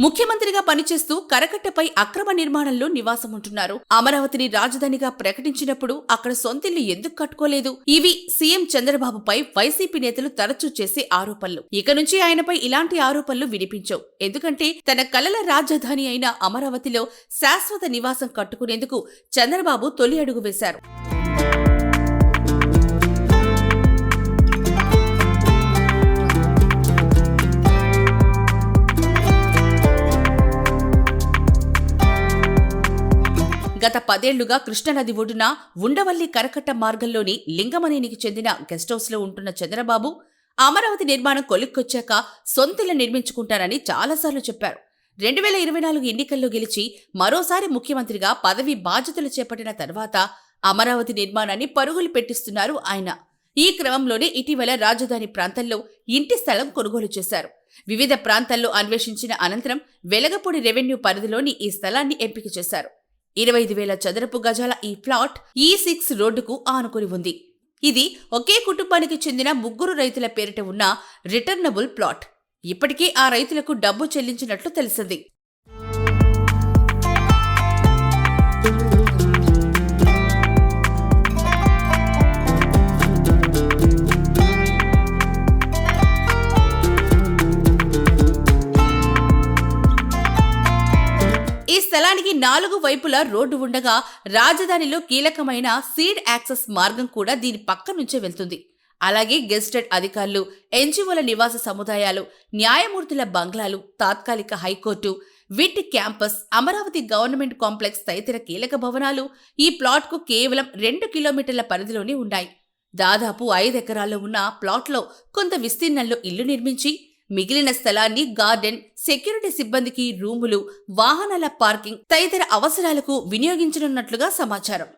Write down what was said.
ముఖ్యమంత్రిగా పనిచేస్తూ కరకట్టపై అక్రమ నిర్మాణంలో నివాసముంటున్నారు. అమరావతిని రాజధానిగా ప్రకటించినప్పుడు అక్కడ సొంతిల్లు ఎందుకు కట్టుకోలేదు? ఇవి సీఎం చంద్రబాబుపై వైసీపీ నేతలు తరచూ చేసే ఆరోపణలు. ఇక నుంచి ఆయనపై ఇలాంటి ఆరోపణలు వినిపించవు. ఎందుకంటే తన కలల రాజధాని అయిన అమరావతిలో శాశ్వత నివాసం కట్టుకునేందుకు చంద్రబాబు తొలి అడుగు వేశారు. గత 10 ఏళ్లుగా కృష్ణానది ఒడ్డున ఉండవల్లి కరకట్ట మార్గంలోని లింగమనేనికి చెందిన గెస్ట్ హౌస్ లో ఉంటున్న చంద్రబాబు అమరావతి నిర్మాణం కొలిక్కొచ్చాక సొంతిల్లు నిర్మించుకుంటారని చాలాసార్లు చెప్పారు. 2024 ఎన్నికల్లో గెలిచి మరోసారి ముఖ్యమంత్రిగా పదవి బాధ్యతలు చేపట్టిన తర్వాత అమరావతి నిర్మాణాన్ని పరుగులు పెట్టిస్తున్నారు ఆయన. ఈ క్రమంలోనే ఇటీవల రాజధాని ప్రాంతంలో ఇంటి స్థలం కొనుగోలు చేశారు. వివిధ ప్రాంతాల్లో అన్వేషించిన అనంతరం వెలగపూడి రెవెన్యూ పరిధిలోని ఈ స్థలాన్ని ఎంపిక చేశారు. 25,000 చదరపు గజాల ఈ ప్లాట్ E6 రోడ్డుకు ఆనుకుని ఉంది. ఇది ఒకే కుటుంబానికి చెందిన 3 రైతుల పేరిట ఉన్న రిటర్నబుల్ ప్లాట్. ఇప్పటికే ఆ రైతులకు డబ్బు చెల్లించినట్లు తెలిసింది. ఈ స్థలానికి 4 వైపులా రోడ్డు ఉండగా రాజధానిలో కీలకమైన సీడ్ యాక్సెస్ మార్గం కూడా దీని పక్క నుంచే వెళ్తుంది. అలాగే గెజిటెడ్ అధికారులు, ఎన్జీఓల నివాస సముదాయాలు, న్యాయమూర్తుల బంగ్లాలు, తాత్కాలిక high court, VIT campus, Amaravati government complex తదితర కీలక భవనాలు ఈ ప్లాట్కు కేవలం 2 కిలోమీటర్ల పరిధిలోనే ఉన్నాయి. దాదాపు 5 ఎకరాల్లో ఉన్న ప్లాట్లో కొంత విస్తీర్ణంలో ఇల్లు నిర్మించి మిగిలిన స్థలాన్ని గార్డెన్, సెక్యూరిటీ సిబ్బందికి రూములు, వాహనాల పార్కింగ్ తదితర అవసరాలకు వినియోగించనున్నట్లుగా సమాచారం.